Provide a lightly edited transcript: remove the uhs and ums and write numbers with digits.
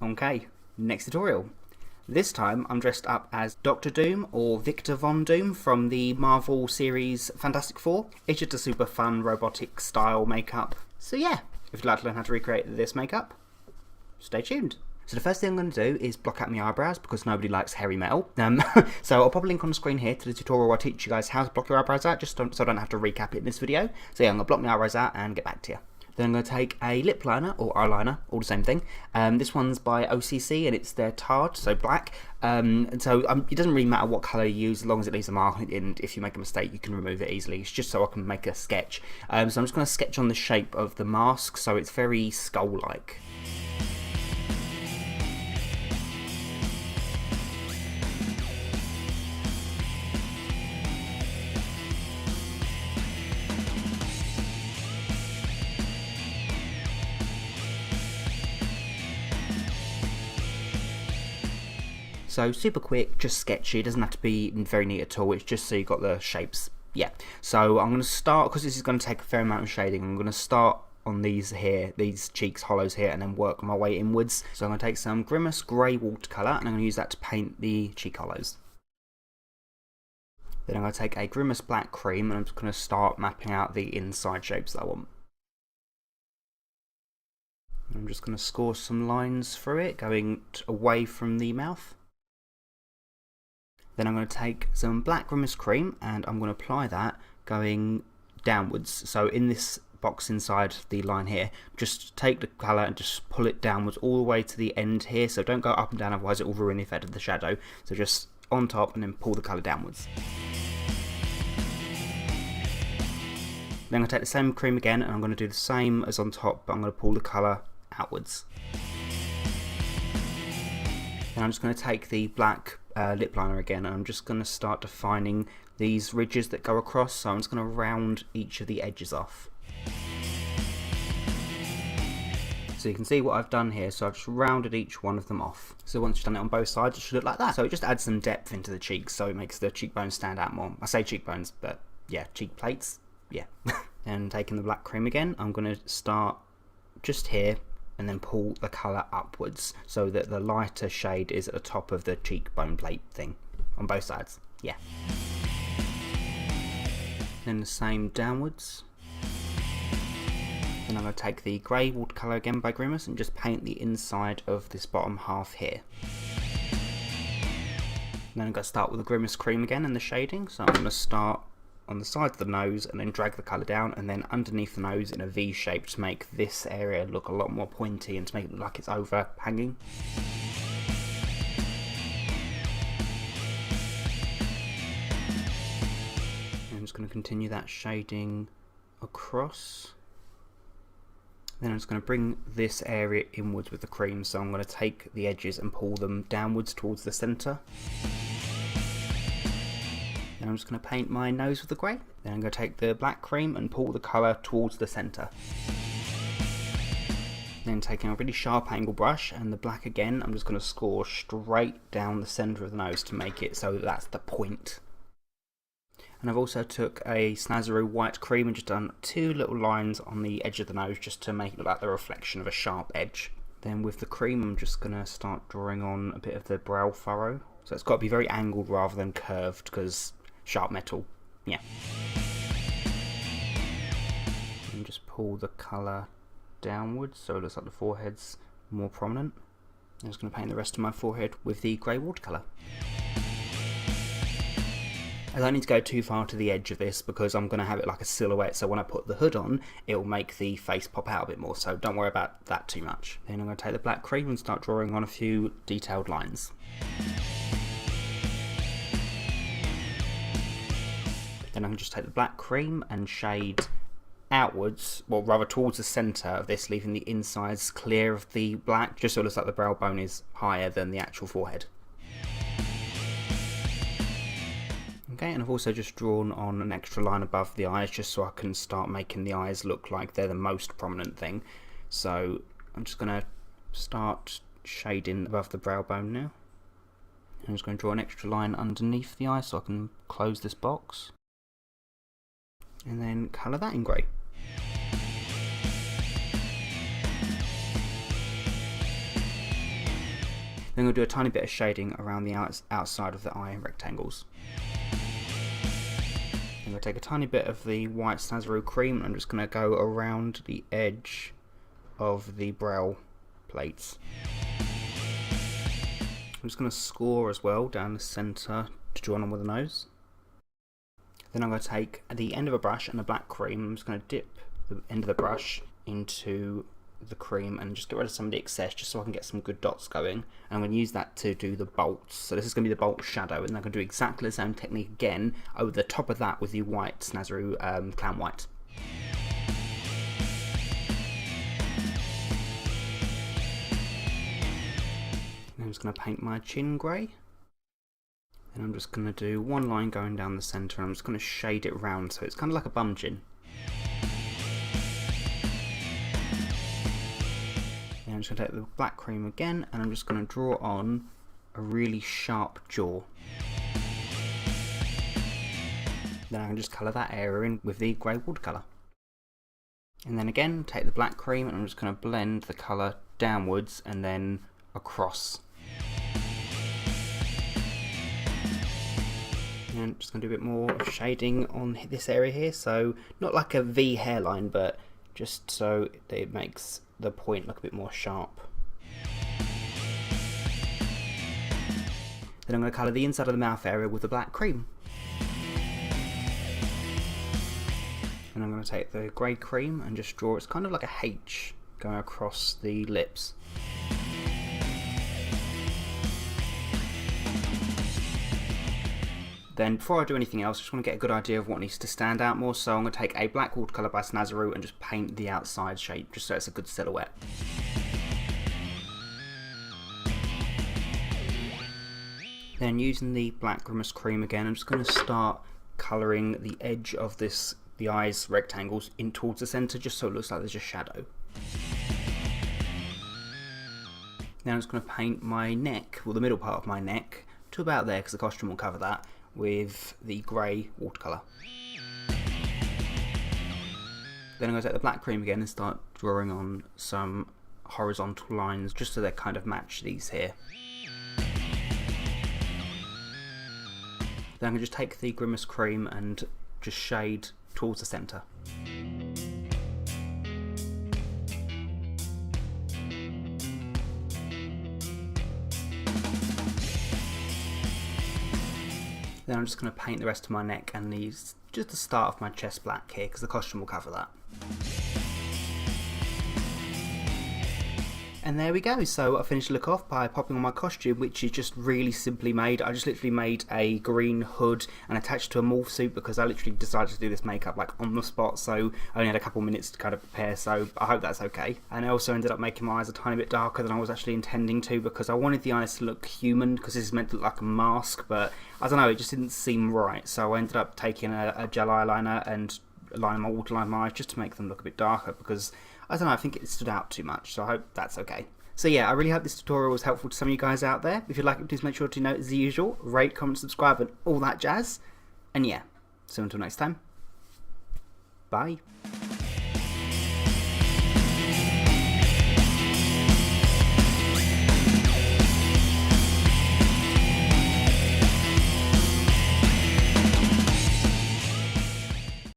Okay, next tutorial. This time I'm dressed up as Dr. Doom or Victor Von Doom from the Marvel series Fantastic Four. It's just a super fun robotic style makeup. So yeah, if you'd like to learn how to recreate this makeup, stay tuned. So the first thing I'm going to do is block out my eyebrows because nobody likes hairy metal. So I'll pop a link on the screen here to the tutorial where I teach you guys how to block your eyebrows out, just so I don't have to recap it in this video. So yeah, I'm going to block my eyebrows out and get back to you. Then I'm going to take a lip liner or eyeliner, all the same thing. This one's by OCC and it's their Tard, so black. It doesn't really matter what colour you use as long as it leaves a mark, and if you make a mistake you can remove it easily. It's just so I can make a sketch. So I'm just going to sketch on the shape of the mask so it's very skull-like. So super quick, just sketchy, it doesn't have to be very neat at all, it's just so you've got the shapes. Yeah, so I'm going to start, because this is going to take a fair amount of shading, I'm going to start on these here, these cheeks hollows here, and then work my way inwards. So I'm going to take some Grimace grey watercolor, and I'm going to use that to paint the cheek hollows. Then I'm going to take a Grimace black cream, and I'm just going to start mapping out the inside shapes that I want. I'm just going to score some lines through it, going away from the mouth. Then I'm going to take some black Grimace cream and I'm going to apply that going downwards. So in this box inside the line here, just take the colour and just pull it downwards all the way to the end here. So don't go up and down, otherwise it will ruin the effect of the shadow. So just on top and then pull the colour downwards. Then I'm going to take the same cream again and I'm going to do the same as on top, but I'm going to pull the colour outwards. Then I'm just going to take the black lip liner again and I'm just going to start defining these ridges that go across, so I'm just going to round each of the edges off. So you can see what I've done here, so I've just rounded each one of them off. So once you've done it on both sides it should look like that. So it just adds some depth into the cheeks, so it makes the cheekbones stand out more. I say cheekbones, but yeah, cheek plates, yeah. And taking the black cream again, I'm going to start just here and then pull the colour upwards so that the lighter shade is at the top of the cheekbone plate thing on both sides. Yeah. Then the same downwards. Then I'm going to take the grey watercolour again by Grimas and just paint the inside of this bottom half here. Then I'm going to start with the Grimas cream again and the shading, so I'm going to start on the side of the nose and then drag the colour down and then underneath the nose in a V shape to make this area look a lot more pointy and to make it look like it's overhanging. I'm just going to continue that shading across. Then I'm just going to bring this area inwards with the cream, so I'm going to take the edges and pull them downwards towards the centre. Then I'm just going to paint my nose with the grey. Then I'm going to take the black cream and pull the colour towards the centre. Then taking a really sharp angle brush and the black again, I'm just going to score straight down the centre of the nose to make it so that that's the point. And I've also took a Snazaroo white cream and just done two little lines on the edge of the nose just to make it look like the reflection of a sharp edge. Then with the cream I'm just going to start drawing on a bit of the brow furrow. So it's got to be very angled rather than curved because sharp metal, yeah. And just pull the colour downwards so it looks like the forehead's more prominent. I'm just going to paint the rest of my forehead with the grey watercolour. I don't need to go too far to the edge of this because I'm going to have it like a silhouette, so when I put the hood on it will make the face pop out a bit more, so don't worry about that too much. Then I'm going to take the black cream and start drawing on a few detailed lines. Then I can just take the black cream and shade outwards, well rather towards the centre of this, leaving the insides clear of the black, just so it looks like the brow bone is higher than the actual forehead. Okay, and I've also just drawn on an extra line above the eyes just so I can start making the eyes look like they're the most prominent thing. So I'm just going to start shading above the brow bone now. I'm just going to draw an extra line underneath the eye so I can close this box. And then colour that in grey. Then we'll do a tiny bit of shading around the outside of the eye rectangles. I'm going to take a tiny bit of the white Snazaroo cream and I'm just going to go around the edge of the brow plates. I'm just going to score as well down the centre to join on with the nose. Then I'm going to take the end of a brush and a black cream. I'm just going to dip the end of the brush into the cream and just get rid of some of the excess just so I can get some good dots going. And I'm going to use that to do the bolts. So this is going to be the bolt shadow, and I'm going to do exactly the same technique again over the top of that with the white Snazaroo Clown White. I'm just going to paint my chin grey. And I'm just going to do one line going down the centre, and I'm just going to shade it round so it's kind of like a bum chin. And I'm just going to take the black cream again, and I'm just going to draw on a really sharp jaw. Then I can just colour that area in with the grey watercolour. And then again, take the black cream and I'm just going to blend the colour downwards and then across. And I'm just going to do a bit more shading on this area here, so not like a V hairline, but just so that it makes the point look a bit more sharp. Then I'm going to colour the inside of the mouth area with the black cream. And I'm going to take the grey cream and just draw, it's kind of like a H going across the lips. Then before I do anything else, I just want to get a good idea of what needs to stand out more, so I'm going to take a black watercolour by Snazaroo and just paint the outside shape just so it's a good silhouette. Then using the black Grimace cream again, I'm just going to start colouring the edge of the eyes rectangles in towards the centre just so it looks like there's a shadow. Now I'm just going to paint my neck, well the middle part of my neck, to about there because the costume will cover that, with the grey watercolour. Then I'm going to take the black cream again and start drawing on some horizontal lines just so they kind of match these here. Then I'm going to just take the Grimace cream and just shade towards the centre. Then I'm just going to paint the rest of my neck and just the start of my chest black here because the costume will cover that. And there we go, so I finished the look off by popping on my costume, which is just really simply made. I just literally made a green hood and attached to a morph suit because I literally decided to do this makeup like on the spot, so I only had a couple minutes to kind of prepare, so I hope that's okay. And I also ended up making my eyes a tiny bit darker than I was actually intending to because I wanted the eyes to look human because this is meant to look like a mask, but I don't know, it just didn't seem right, so I ended up taking a gel eyeliner and lining my waterline my eyes just to make them look a bit darker because I don't know, I think it stood out too much, so I hope that's okay. So yeah, I really hope this tutorial was helpful to some of you guys out there. If you like it, please make sure to note as the usual, rate, comment, subscribe and all that jazz. And yeah, so until next time, bye.